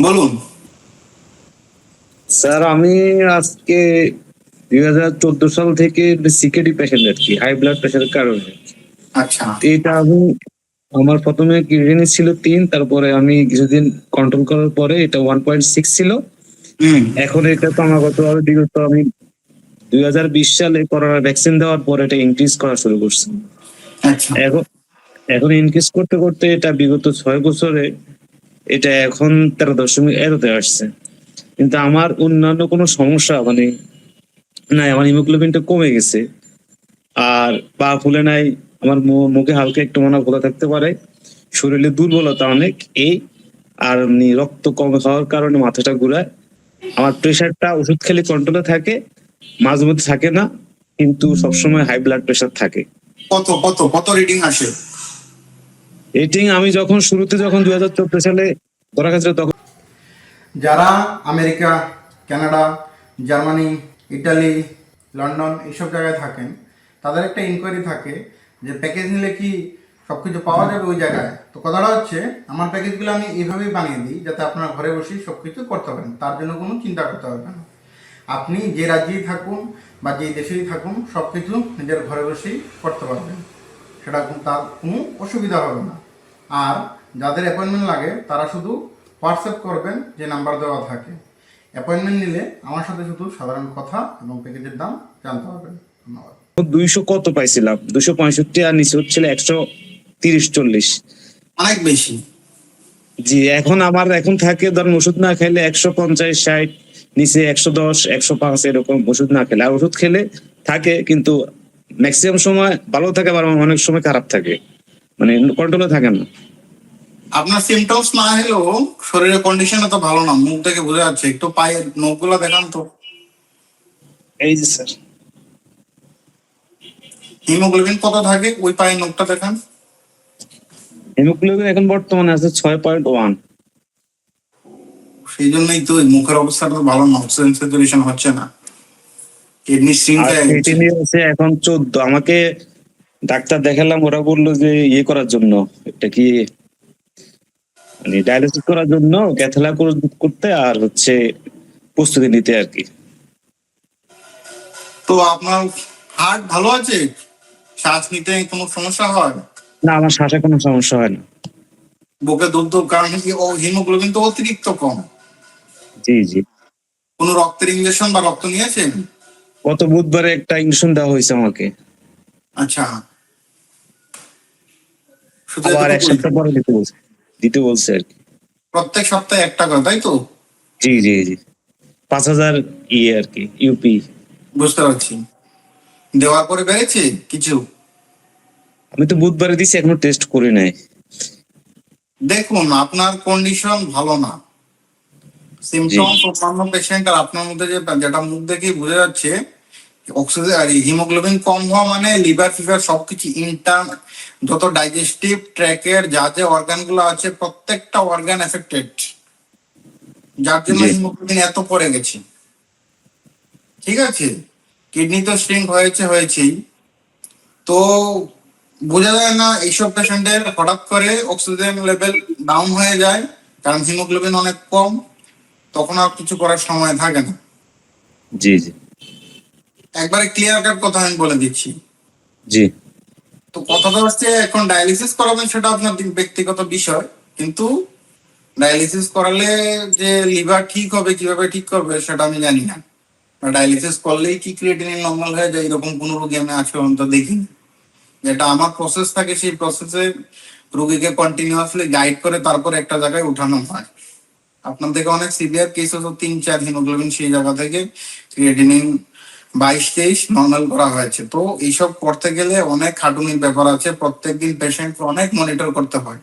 বলুন। স্যার আমি আজকে 2014 সাল থেকে সিকেডি পেশেন্ট আর কি, হাই ব্লাড প্রেশারের কারণে। আচ্ছা। এটা আমি আমার প্রথমে কিডনি ছিল 3, তারপরে আমি কিছুদিন কন্ট্রোল করার পরে এটা 1.6 ছিল। এখন এটা ক্রমাগতভাবে বিগত আমি 2020 সালে করোনা ভ্যাকসিন দেওয়ার পর এটা ইনক্রিজ করা শুরু করছি। আচ্ছা। এখন এখন ইনক্রিজ করতে করতে এটা বিগত 6 বছরে এটা এখন 13.1-তে আসছে। কিন্তু আমার অন্যান্য কোনো সমস্যা মানে নাই, আমার হিমোগ্লোবিনটা কমে গেছে, আর পা ফুলে নাই, আমার মুখে হালকা একটু মনে ফোলা থাকতে পারে, শরীরে দুর্বলতা অনেক এই, আর রক্ত কম খাওয়ার কারণে মাথাটা ঘুরায়। আমার প্রেশারটা ওষুধ খেলে কন্ট্রোলে থাকে, মাঝে মধ্যে থাকে না, কিন্তু সবসময় হাই ব্লাড প্রেশার থাকে। কত কত কত রিডিং আসে? রেটিং আমি যখন শুরুতে 2014 সালে ধরা গেছিল তখন। যারা America, Canada, Germany, Italy, London এইসব জায়গায় থাকেন, তাদের একটা ইনকোয়ারি থাকে যে প্যাকেজ নিলে কি সব কিছু পাওয়া যাবে ওই জায়গায়। তো কথাটা হচ্ছে, আমার প্যাকেজগুলো আমি এইভাবেই বানিয়ে দিই যাতে আপনারা ঘরে বসেই সব কিছু করতে পারেন, তার জন্য কোনো চিন্তা করতে হবে না। আপনি যে রাজ্যেই থাকুন বা যে দেশেই থাকুন, সব কিছু নিজের ঘরে বসেই করতে পারবেন, সেটা তার কোনো অসুবিধা হবে না। আর যাদের অ্যাপয়েন্টমেন্ট লাগে তারা শুধু হোয়াটসঅ্যাপ করবেন, যে নাম্বার দেওয়া থাকে। অ্যাপয়েন্টমেন্ট নিলে আমার সাথে শুধু সাধারণ কথা এবং প্যাকেজের দাম জানতে পারবেন। ধন্যবাদ। 200 কত পাইছিলাম, 265, আর নিচে হচ্ছিল 130-40। অনেক বেশি। জি, এখন আমার এখন থাকে ধরেন ওষুধ না খেলে 150-60, নিচে 110-105 এরকম ওষুধ না খেলে। আর ওষুধ খেলে থাকে, কিন্তু ম্যাক্সিমাম সময় ভালো থাকে, আবার অনেক সময় খারাপ থাকে, মানে কন্ট্রোলে থাকে না। আপনার সিমটমস না হলেও শরীরের কন্ডিশন তো ভালো না, মুখ থেকে বোঝা যাচ্ছে। একটু পায়ের নখগুলো দেখান তো। এই যে স্যার, হিমোগ্লোবিন কত থাকে ওই পায়ের নখটা দেখান। হিমোগ্লোবিন এখন বর্তমানে আছে 6.1। সেই জন্যই তো মুখের অবস্থাটা ভালো না, অক্সিজেন স্যাচুরেশন হচ্ছে না, কিডনি স্ট্রিন আর ক্রিয়েটিনিন আছে এখন 14। আমাকে ডাক্তার দেখালাম, ওরা বললো যে ইয়ে করার জন্য, এটা কি মানে ডায়ালিসিস করার জন্য ক্যাথলা করতে, আর হচ্ছে প্রস্তুতি নিতে আর কি। তো আপনার হার্ট ভালো আছে? শ্বাস নিতে কোনো সমস্যা হয়? না, আমার শ্বাসে কোনো সমস্যা হয় না। বুকে দুধ দুধ, কারণ কি ও হিমোগ্লোবিন তো অতিরিক্ত কম। জি জি। কোনো রক্তের ইনজেকশন বা রক্ত নিয়েছেন? গত বুধবারে একটা ইনজেকশন দেওয়া হয়েছে আমাকে। আচ্ছা। শুধু আবার এক এতটুকুই? সপ্তাহ পরে দিতে বলছে আর কি। প্রত্যেক সপ্তাহে 1 টাকা, তাই তো? জি জি জি, 5,000 ইয়ে আর কি, ইউপি। বুঝতে পারছি। দেওয়ার পরে বেড়েছে কিছু? আমি তো বুধবারে দিছি, এখনো টেস্ট করি নাই। দেখুন, আপনার কন্ডিশন ভালো না, সিমটম অন্যান্য পেশেন্ট আর আপনার মধ্যে যেটা মুখ দেখেই বোঝা যাচ্ছে, অক্সিজেন আর হিমোগ্লোবিন কম হওয়া মানে লিভার ফিভার সবকিছু ইন্টার্ন, যত ডাইজেস্টিভ ট্র্যাকের যা যে অর্গান গুলো আছে প্রত্যেকটা অর্গান এফেক্টেড, যার জন্য হিমোগ্লোবিন এত পড়ে গেছে। ঠিক আছে, কিডনি তো স্ট্রিং হয়েছেই। তো বোঝা যায় না এইসব পেশেন্টের হঠাৎ করে অক্সিজেন লেভেল ডাউন হয়ে যায়, কারণ হিমোগ্লোবিন অনেক কম, তখন আর কিছু করার সময় থাকে না। জি জি একবারে ক্লিয়ার কাট কথা আমি বলে দিচ্ছি। জি। তো কথাটা হচ্ছে, এখন ডায়ালিসিস করাবেন সেটা আপনার ব্যক্তিগত বিষয়, কিন্তু ডায়ালিসিস করালে যে লিভার ঠিক হবে কিভাবে ঠিক করবে সেটা আমি জানি না। ডায়ালিসিস করলেই কি ক্রিয়েটিনিন নর্মাল হয়ে যায় এরকম কোন রোগী আমি আজ পর্যন্ত দেখিনি। যেটা আমার প্রসেস থাকে, সেই প্রসেসে রোগীকে কন্টিনিউয়াসলি গাইড করে তারপর একটা জায়গায় উঠানো হয়। আপনার থেকে অনেক সিভিয়ার কেস হতো 3-4 হিমোগ্লোবিন সেই জায়গা থেকে ক্রিয়েটিনিন 22-23 নর্মাল করা হয়েছে। তো এইসব করতে গেলে অনেক খাটুনির ব্যাপার আছে, প্রত্যেকদিন পেশেন্ট অনেক মনিটর করতে হয়।